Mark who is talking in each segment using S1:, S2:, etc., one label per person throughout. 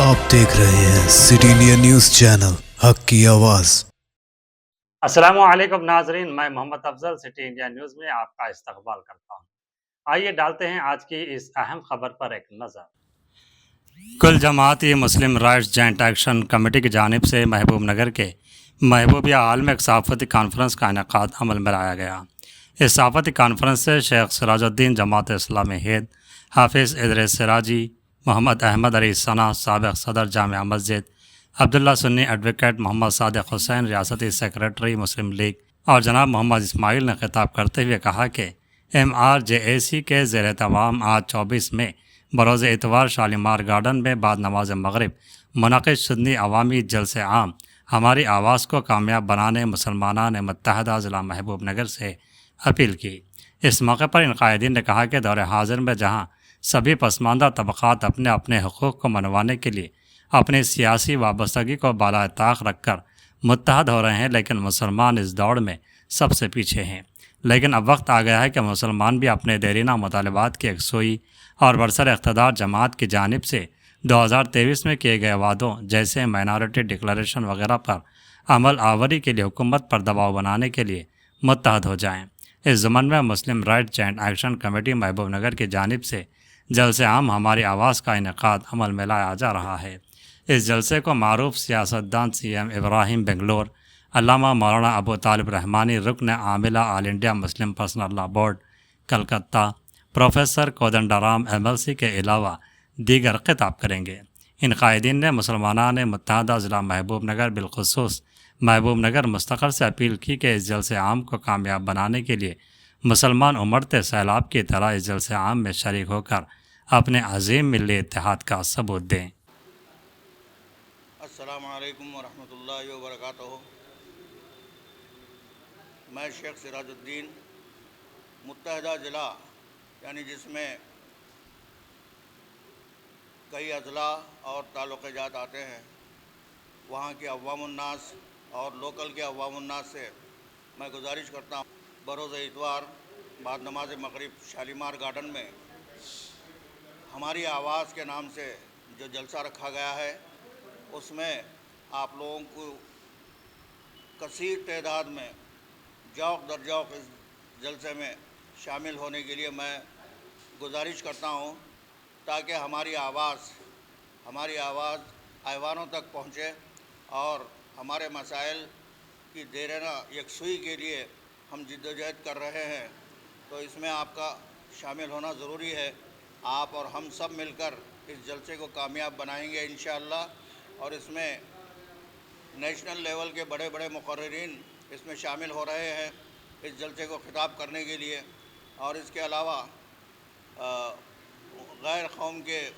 S1: आप देख रहे हैं सिटी इंडिया न्यूज चैनल हक की आवाज।
S2: अस्सलामुअलैकुम नाजरीन, मैं Mohammad Afzal city India news में आपका इस्तकबाल करता हूँ। आइए डालते हैं आज की इस अहम खबर पर एक नज़र। कुल जमाती मुस्लिम राइट्स जॉइंट एक्शन कमेटी की जानिब से महबूब नगर के महबूबिया हाल में एक सहाफ़ती कॉन्फ्रेंस का इनेकाद अमल में लाया गया। इस सहाफ़ती कॉन्फ्रेंस से शेख सिराजुद्दीन जमात इस्लामी हिंद, हाफिज़ इदरीस सिराजी, मोहम्मद अहमद अली सना साबिक़ सदर जामिया मस्जिद, अब्दुल्ला सुन्नी एडवोकेट मोहम्मद सादिक हुसैन रियासती सेक्रेटरी मुस्लिम लीग और जनाब मोहम्मद इस्माइल ने खिताब करते हुए कहा कि MRJAC के ज़ेर तमाम आज 24 मई बरोज़ इतवार शालीमार गार्डन में बाद नमाज मगरिब मुनक़िद सुन्नी अवामी जलसे आम हमारी आवाज़ को कामयाब बनाने मुसलमानान मुत्तहदा ज़िला महबूब नगर से अपील की। इस मौके पर इन कायदीन ने कहा कि दौर हाज़िर में जहाँ सभी पसमानदा तबक़ात अपने अपने हुकूक़ को मनवाने के लिए अपनी सियासी वाबस्तगी को बाला ताक़ रख कर मुत्तहद हो रहे हैं, लेकिन मुसलमान इस दौड़ में सबसे पीछे हैं। लेकिन अब वक्त आ गया है कि मुसलमान भी अपने देरीना मुतालबात की यकसुई और बरसर इक़्तिदार जमात की जानिब से 2023 में किए गए वादों जैसे माइनॉरिटी डिक्लेरेशन वगैरह पर अमल आवरी के लिए हुकूमत पर दबाव बनाने के लिए मुत्तहद हो जाएँ। इस ज़मन में मुस्लिम राइट जॉइंट एक्शन कमेटी महबूब नगर की जानिब से जलसे आम हमारी आवाज़ का इनेकाद अमल में लाया जा रहा है। इस जलसे को मारूफ सियासतदान CM इब्राहिम बेंगलोर, अल्लामा मौलाना अबू तालिब रहमानी रुकन आमिला All India Muslim Personal Law Board Calcutta, professor Kodandaram MLC के अलावा दीगर खिताब करेंगे। इन कायदीन ने मुसलमानान मुत्तहदा ज़िला महबूब नगर बिलखुसूस महबूब नगर मुस्तक़ल से अपील की कि इस जलसे आम को कामयाब बनाने के लिए मुसलमान उमड़ते सैलाब की तरह इस जलसे आम में शरीक होकर अपने अजीम मिली इत्तेहाद का सबूत दें।
S3: अस्सलामुअलैकुम वरहमतुल्लाहि वबरकातुहू। मैं शेख सिराजुद्दीन मुत्तहदा ज़िला यानी जिसमें कई अज़ला और ताल्लुक़ात आते हैं, वहाँ के अवामुन्नास और लोकल के अवामुन्नास से मैं गुजारिश करता हूँ बरोज़ इतवार बाद नमाज मगरिब शालीमार गार्डन में हमारी आवाज़ के नाम से जो जलसा रखा गया है, उसमें आप लोगों को कसीर तादाद में जौक़ दर जौक़ इस जलसे में शामिल होने के लिए मैं गुजारिश करता हूँ, ताकि हमारी आवाज़ ऐवानों तक पहुँचे और हमारे मसाइल की देरना यकसुई के लिए हम जिद्दोजहद कर रहे हैं। तो इसमें आपका शामिल होना ज़रूरी है। आप और हम सब मिलकर इस जलसे को कामयाब बनाएंगे इंशाअल्लाह। और इसमें नेशनल लेवल के बड़े बड़े मुक़र्रिरीन इसमें शामिल हो रहे हैं इस जलसे को ख़िताब करने के लिए। और इसके अलावा गैर कौम के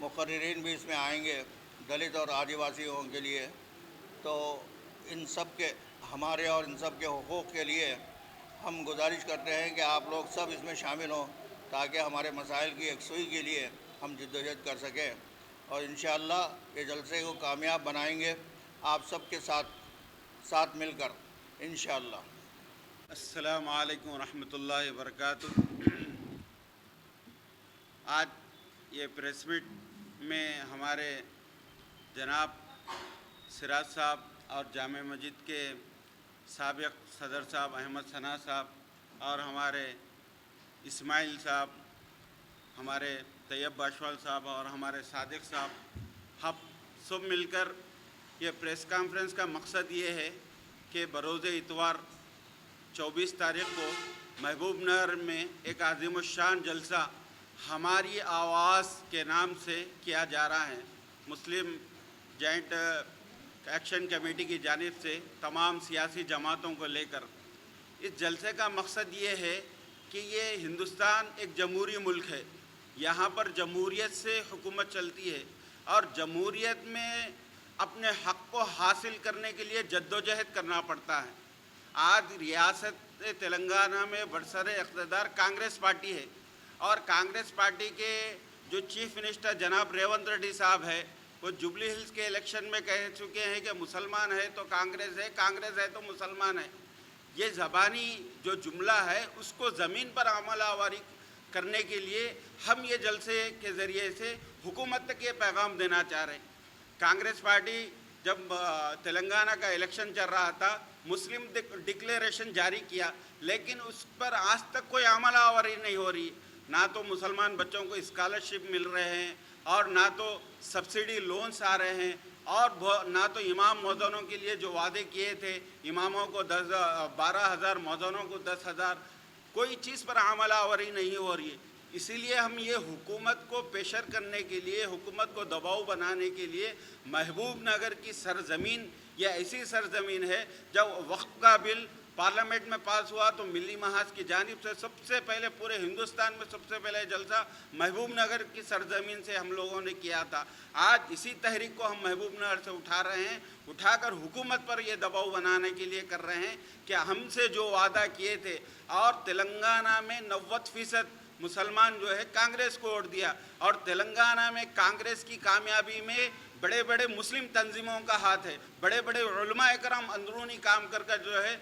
S3: मुक़र्रिरीन भी इसमें आएंगे, दलित और आदिवासियों के लिए। तो इन सब के हमारे और इन सब के हुकूक़ के लिए हम गुजारिश करते हैं कि आप लोग सब इसमें शामिल हों, ताकि हमारे मसाइल की यकसुई के लिए हम जिद्दोजहद कर सकें और इंशाअल्लाह ये जलसे को कामयाब बनाएंगे आप सब के साथ मिलकर इंशाअल्लाह।
S4: अस्सलामु अलैकुम वरहमतुल्लाहि वबरकातुहू। आज ये प्रेस मीट में हमारे जनाब सिराज साहब और जामे मस्जिद के साबिक़ सदर साहब अहमद सना साहब और हमारे इस्माइल साहब, हमारे तैयब बाशवाल साहब और हमारे सादिक साहब, हम सब मिलकर ये प्रेस कॉन्फ्रेंस का मकसद ये है कि बरोज़ इतवार 24 तारीख़ को महबूब नगर में एक अज़ीमुश्शान जलसा हमारी आवाज़ के नाम से किया जा रहा है। मुस्लिम जॉइंट एक्शन कमेटी की जानिब से तमाम सियासी जमातों को लेकर इस जलसे का मकसद ये है कि ये हिंदुस्तान एक जमहूरी मुल्क है, यहाँ पर जमहूरियत से हुकूमत चलती है और जमहूरियत में अपने हक़ को हासिल करने के लिए जद्दोजहद करना पड़ता है। आज रियासत तेलंगाना में बरसर इक़्तिदार कांग्रेस पार्टी है और कांग्रेस पार्टी के जो चीफ मिनिस्टर जनाब रेवंत रेड्डी साहब है, वो जुबली हिल्स के इलेक्शन में कह चुके हैं कि मुसलमान है तो कांग्रेस है, कांग्रेस है तो मुसलमान है। ये ज़बानी जो जुमला है उसको ज़मीन पर अमल आवारी کرنے کے لیے ہم یہ جلسے کے ذریعے سے حکومت تک یہ پیغام دینا چاہ رہے ہیں۔ کانگریس پارٹی جب تلنگانہ کا الیکشن چل رہا تھا مسلم ڈکلیریشن جاری کیا، لیکن اس پر آج تک کوئی عمل آوری نہیں ہو رہی۔ نہ تو مسلمان بچوں کو اسکالرشپ مل رہے ہیں اور نہ تو سبسڈی لونز آ رہے ہیں، اور نہ تو امام مؤذنوں کے لیے جو وعدے کیے تھے اماموں کو 12,000 مؤذنوں کو 10,000 کوئی چیز پر عمل آوری نہیں ہو رہی ہے۔ اسی لیے ہم یہ حکومت کو پریشر کرنے کے لیے، حکومت کو دباؤ بنانے کے لیے محبوب نگر کی سرزمین یہ ایسی سرزمین ہے جب وقف کا بل پارلیمنٹ میں پاس ہوا تو ملی محاذ کی جانب سے سب سے پہلے پورے ہندوستان میں سب سے پہلے جلسہ محبوب نگر کی سرزمین سے ہم لوگوں نے کیا تھا۔ آج اسی تحریک کو ہم محبوب نگر سے اٹھا رہے ہیں، اٹھا کر حکومت پر یہ دباؤ بنانے کے لیے کر رہے ہیں کہ ہم سے جو وعدہ کیے تھے، اور تلنگانہ میں 90% مسلمان جو ہے کانگریس کو ووٹ دیا، اور تلنگانہ میں کانگریس کی کامیابی میں بڑے بڑے مسلم تنظیموں کا ہاتھ ہے، بڑے بڑے علماء کرام اندرونی کام کر جو ہے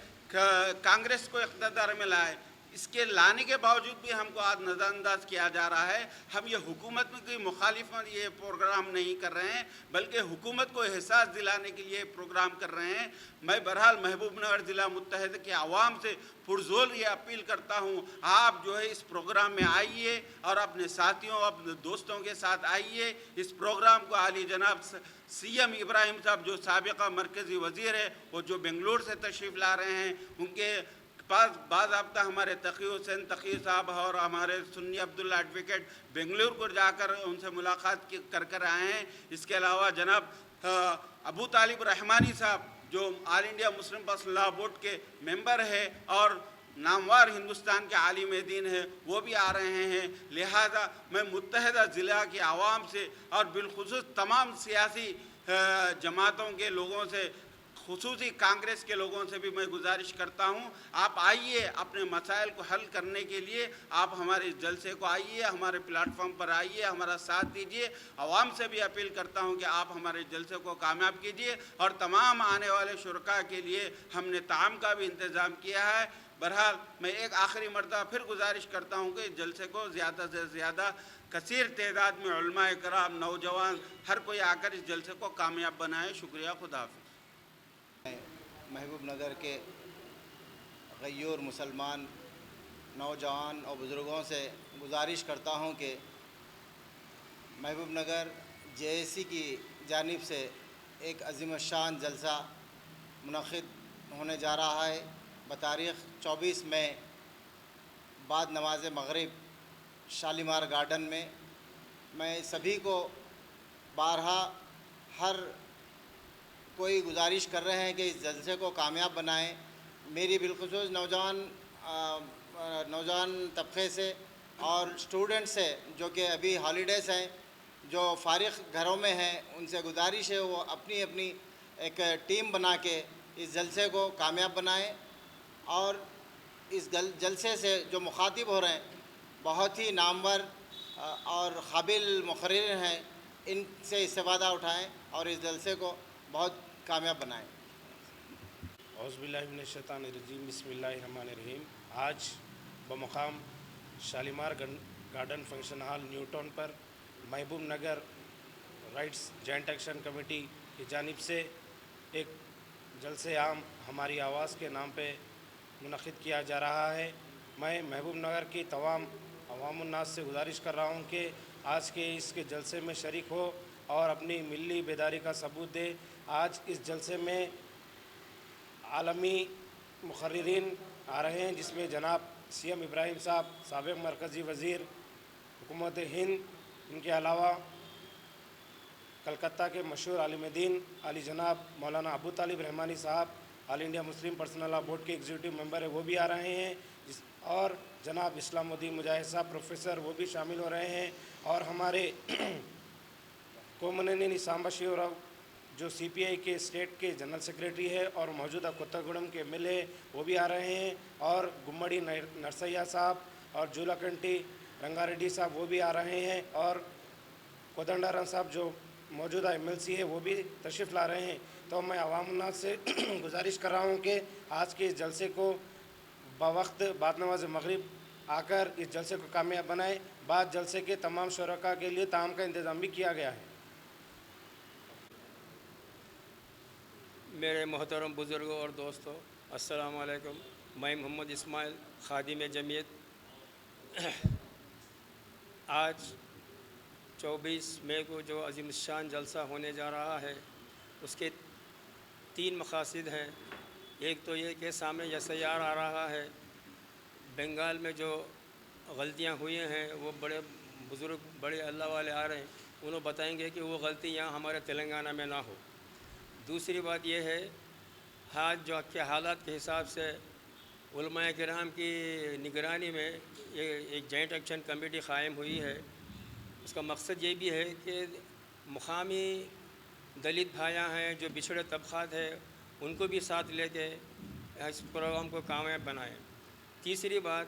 S4: کانگریس کو اقتدار میں لائے۔ اس کے لانے کے باوجود بھی ہم کو آج نظر انداز کیا جا رہا ہے۔ ہم یہ حکومت کی مخالفت یہ پروگرام نہیں کر رہے ہیں، بلکہ حکومت کو احساس دلانے کے لیے پروگرام کر رہے ہیں۔ میں بہرحال محبوب نگر ضلع متحدہ کے عوام سے پرزور یہ اپیل کرتا ہوں، آپ جو ہے اس پروگرام میں آئیے اور اپنے ساتھیوں اپنے دوستوں کے ساتھ آئیے۔ اس پروگرام کو عالی جناب سی ایم ابراہیم صاحب جو سابقہ مرکزی وزیر ہے، وہ جو بنگلور سے تشریف لا رہے ہیں، ان کے پاس باضابطہ ہمارے تقی حسین تقی صاحب اور ہمارے سنی عبداللہ ایڈوکیٹ بنگلور کو جا کر ان سے ملاقات کر آئے ہیں۔ اس کے علاوہ جناب ابو طالب رحمانی صاحب جو آل انڈیا مسلم پرسنل لا بورڈ کے ممبر ہے اور نامور ہندوستان کے عالم دین ہے، وہ بھی آ رہے ہیں۔ لہذا میں متحدہ ضلع کے عوام سے اور بالخصوص تمام سیاسی جماعتوں کے لوگوں سے، خصوصی کانگریس کے لوگوں سے بھی میں گزارش کرتا ہوں، آپ آئیے، اپنے مسائل کو حل کرنے کے لیے آپ ہمارے جلسے کو آئیے، ہمارے پلیٹ فارم پر آئیے، ہمارا ساتھ دیجیے۔ عوام سے بھی اپیل کرتا ہوں کہ آپ ہمارے جلسے کو کامیاب کیجیے، اور تمام آنے والے شرکاء کے لیے ہم نے طعام کا بھی انتظام کیا ہے۔ بہرحال میں ایک آخری مرتبہ پھر گزارش کرتا ہوں کہ جلسے کو زیادہ سے زیادہ کثیر تعداد میں علماء کرام، نوجوان، ہر کوئی آ کر اس جلسے کو کامیاب بنائے۔ شکریہ، خدا حافظ۔
S3: محبوب نگر کے غیور مسلمان نوجوان اور بزرگوں سے گزارش کرتا ہوں کہ محبوب نگر جے اے سی کی جانب سے ایک عظیم الشان جلسہ منعقد ہونے جا رہا ہے بتاریخ 24 مئی بعد نماز مغرب شالیمار گارڈن میں۔ میں سبھی کو بارہا ہر کوئی گزارش کر رہے ہیں کہ اس جلسے کو کامیاب بنائیں۔ میری بالخصوص نوجوان طبقے سے اور اسٹوڈنٹ سے جو کہ ابھی ہالیڈیز ہیں، جو فارغ گھروں میں ہیں، ان سے گزارش ہے وہ اپنی اپنی ایک ٹیم بنا کے اس جلسے کو کامیاب بنائیں، اور اس جلسے سے جو مخاطب ہو رہے ہیں بہت ہی نامور اور قابل مقرر ہیں، ان سے استفادہ اٹھائیں اور اس جلسے کو بہت کامیاب بنائیں۔
S5: اعوذ باللہ من الشیطان الرجیم، بسم اللہ الرحمن الرحیم۔ آج بمقام Shalimar garden function hall New Town پر Mahbub Nagar rights joint action committee کی جانب سے ایک جلسے عام ہماری آواز کے نام پہ منعقد کیا جا رہا ہے۔ میں محبوب نگر کی تمام عوام الناس سے گزارش کر رہا ہوں کہ آج کے اس کے جلسے میں شریک ہو اور اپنی ملی بیداری کا ثبوت دے۔ آج اس جلسے میں عالمی مقررین آ رہے ہیں، جس میں جناب سی ایم ابراہیم صاحب سابق مرکزی وزیر حکومت ہند، ان کے علاوہ کلکتہ کے مشہور عالم دین علی جناب مولانا ابو طالب رحمانی صاحب آل انڈیا مسلم پرسنل لا بورڈ کے ایگزیکٹو ممبر ہے، وہ بھی آ رہے ہیں، اور جناب اسلام الدین مجاہد صاحب پروفیسر وہ بھی شامل ہو رہے ہیں، اور ہمارے کومنینی سامبا شیو راؤ جو سی پی آئی کے اسٹیٹ کے جنرل سیکریٹری ہے اور موجودہ کوتاگوڑم کے ایم ایل اے وہ بھی آ رہے ہیں، اور گمڑی نرسیا صاحب اور جولاکنٹی رنگا ریڈی صاحب وہ بھی آ رہے ہیں، اور کودنڈارن صاحب جو موجودہ ایم ایل سی ہے وہ بھی تشریف لا رہے ہیں۔ تو میں عوام الناس سے گزارش کر رہا ہوں کہ آج کے اس جلسے کو بوقت بعد نماز مغرب आकर इस जलसे को कामयाब बनाए। बाद जलसे के तमाम शुरका के लिए ताम का इंतज़ाम भी किया गया है।
S6: मेरे मोहतरम बुज़ुर्गों और दोस्तों, अस्सलाम वालेकुम। मैं मोहम्मद इस्माइल, खादिम जमीयत। आज 24 मई को जो अज़ीम शान जलसा होने जा रहा है, उसके 3 मक़ासिद हैं। एक तो ये कि सामने SIR आ रहा है, बंगाल में जो गलतियां हुई हैं वो बड़े बुज़ुर्ग, बड़े अल्लाह वाले आ रहे हैं, उन्हें बताएंगे कि वो गलती यहाँ हमारे तेलंगाना में ना हो। दूसरी बात यह है, आज जो के हालात के हिसाब से उलमा किराम की निगरानी में ये एक जॉइंट एक्शन कमेटी क़ायम हुई है। उसका मकसद ये भी है कि मुकामी दलित भाइयाँ हैं, जो पिछड़े तबक़ात हैं, उनको भी साथ लेके इस प्रोग्राम को कामयाब बनाएं। तीसरी बात,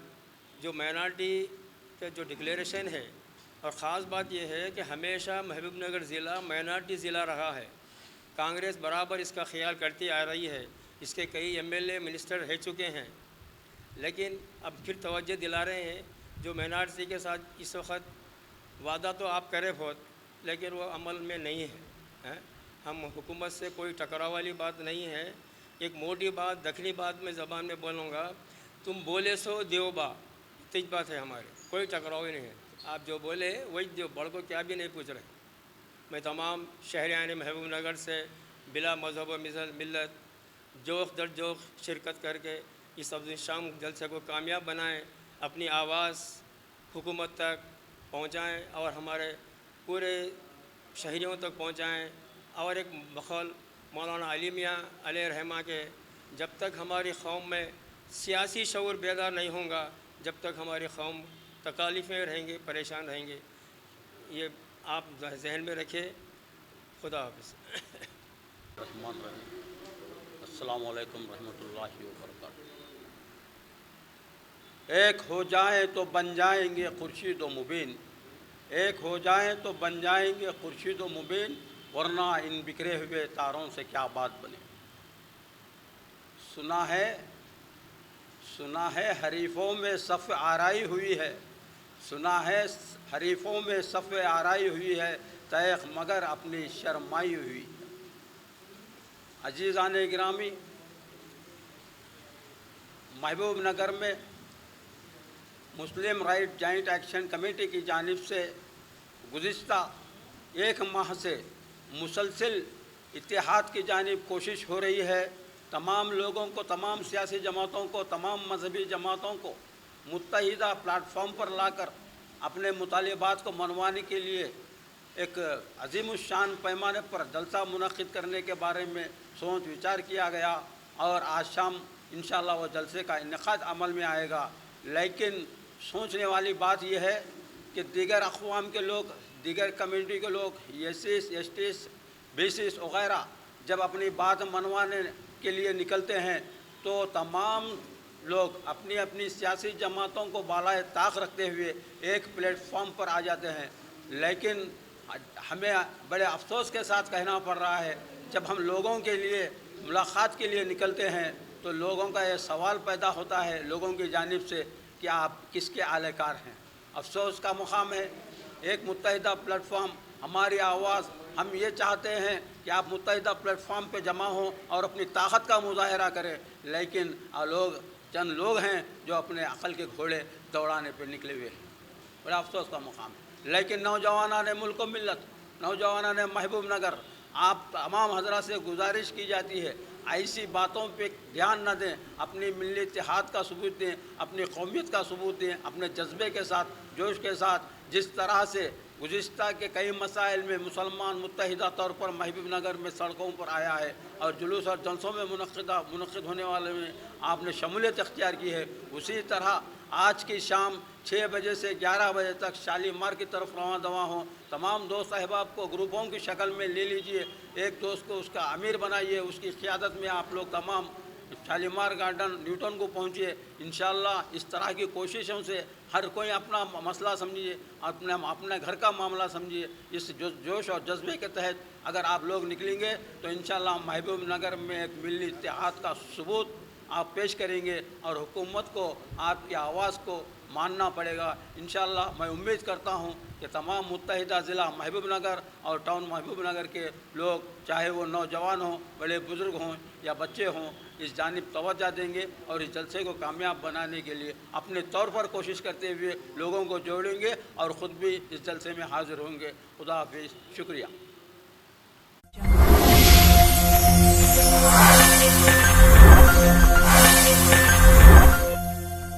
S6: जो माइनॉरिटी का जो डिक्लेरेशन है, और ख़ास बात यह है कि हमेशा महबूबनगर ज़िला माइनॉरिटी ज़िला रहा है। कांग्रेस बराबर इसका ख्याल करती आ रही है, इसके कई MLA मिनिस्टर रह चुके हैं, लेकिन अब फिर तवज्जो दिला रहे हैं। जो माइनॉरिटी के साथ इस वक्त वादा तो आप करें बहुत, लेकिन वो अमल में नहीं है। हम हुकूमत से कोई टकराव वाली बात नहीं है। एक मोटी बात दखनी बात में ज़बान में बोलूँगा, तुम बोले सो देवबा, तेज बात है हमारे, कोई टकराव ही नहीं है। आप जो बोले वही जो, बड़ को क्या भी नहीं पूछ रहे। मैं तमाम शहरियान महबूब नगर से बिला मज़हब व मिलत जोख दर जोख शिरकत करके इस अज़ीम शान जलसे को कामयाब बनाएं, अपनी आवाज़ हुकूमत तक पहुँचाएँ और हमारे पूरे शहरियों तक पहुँचाएँ। और एक बखौल मौलाना अली मियाँ अलैहि रहमा के, जब तक हमारी कौम में सियासी शऊर बेदार नहीं होगा, जब तक हमारी कौम तकालीफ़ें रहेंगे, परेशान रहेंगे। ये आप जहन में रखें। खुदा हाफ़िज़।
S3: अस्सलाम वालेकुम रहमतुल्लाहि व बरकातहू। एक हो जाएं तो बन जाएंगे खुर्शीद व मुबीन, एक हो जाएं तो बन जाएंगे खुर्शीद व मुबीन, वरना इन बिखरे हुए तारों से क्या बात बने। सुना है हरीफों में सफ़ आराई हुई है, सुना है हरीफों में सफ़ आराई हुई है, तैख मगर अपनी शर्माई हुई है। अजीज़ान गिरामी, महबूब नगर में मुस्लिम राइट जॉइंट एक्शन कमेटी की जानिब से गुज़िश्ता 1 माह से मुसलसिल इत्तेहाद की जानिब कोशिश हो रही है। तमाम लोगों को, तमाम सियासी जमातों को, तमाम मजहबी जमातों को मुत्तहिदा प्लेटफॉर्म पर लाकर अपने मुतालिबात को मनवाने के लिए एक अज़ीमुश्शान पैमाने पर जलसा मुनक़्क़िद करने के बारे में सोच विचार किया गया और आज शाम इंशाअल्लाह वो जलसे का इनेकाद अमल में आएगा। लेकिन सोचने वाली बात यह है कि दीगर अक़वाम के लोग, दीगर कम्यूनिटी के लोग, SCs, STs, BCs वग़ैरह जब अपनी बात मनवाने के लिए निकलते हैं तो तमाम लोग अपनी अपनी सियासी जमातों को बालाए ताक़ रखते हुए एक प्लेटफॉर्म पर आ जाते हैं। लेकिन हमें बड़े अफसोस के साथ कहना पड़ रहा है, जब हम लोगों के लिए मुलाक़ात के लिए निकलते हैं तो लोगों का ये सवाल पैदा होता है लोगों की जानिब से कि आप किसके आलेकार हैं। अफसोस का मुकाम है, एक मुत्तहिदा प्लेटफॉर्म, हमारी आवाज़, हम ये चाहते हैं कि आप मुत्तहिदा प्लेटफॉर्म पे जमा हों और अपनी ताकत का मुजाहरा करें, लेकिन चंद लोग हैं जो अपने अक़ल के घोड़े दौड़ाने पे निकले हुए हैं। बड़ा अफसोस का मुकाम है। लेकिन नौजवानान मुल्क व मिल्लत, नौजवानान महबूब नगर, आप तमाम हज़रात से गुजारिश की जाती है, ऐसी बातों पे ध्यान न दें, अपनी मिली इत्तेहाद का सबूत दें, अपनी कौमियत का सबूत दें, अपने जज्बे के साथ, जोश के साथ। जिस तरह से गुज़िश्ता के कई मसाइल में मुसलमान मुत्तहिदा तौर पर महबूब नगर में सड़कों पर आया है और जुलूस और जलसों में मुनक़्क़िद होने वाले में आपने शमूलियत अख्तियार की है, उसी तरह आज की शाम 6 बजे से 11 बजे तक शालीमार की तरफ रवां दवा हों। तमाम दोस्त अहबाब को ग्रुपों की शक्ल में ले लीजिए, एक दोस्त को उसका अमीर बनाइए, उसकी क़ियादत में आप लोग तमाम शालीमार गार्डन न्यूटन को पहुँचिए। इंशाअल्लाह इस तरह की कोशिशों से हर कोई अपना मसला समझिए, अपने घर का मामला समझिए। इस जोश और जज्बे के तहत अगर आप लोग निकलेंगे तो इंशाअल्लाह महबूब नगर में एक मिली इत्तेहाद का सबूत
S7: آپ پیش کریں گے اور حکومت کو آپ کی آواز کو ماننا پڑے گا انشاءاللہ۔ میں امید کرتا ہوں کہ تمام متحدہ ضلع محبوب نگر اور ٹاؤن محبوب نگر کے لوگ، چاہے وہ نوجوان ہوں، بڑے بزرگ ہوں یا بچے ہوں، اس جانب توجہ دیں گے اور اس جلسے کو کامیاب بنانے کے لیے اپنے طور پر کوشش کرتے ہوئے لوگوں کو جوڑیں گے اور خود بھی اس جلسے میں حاضر ہوں گے۔ خدا حافظ، شکریہ۔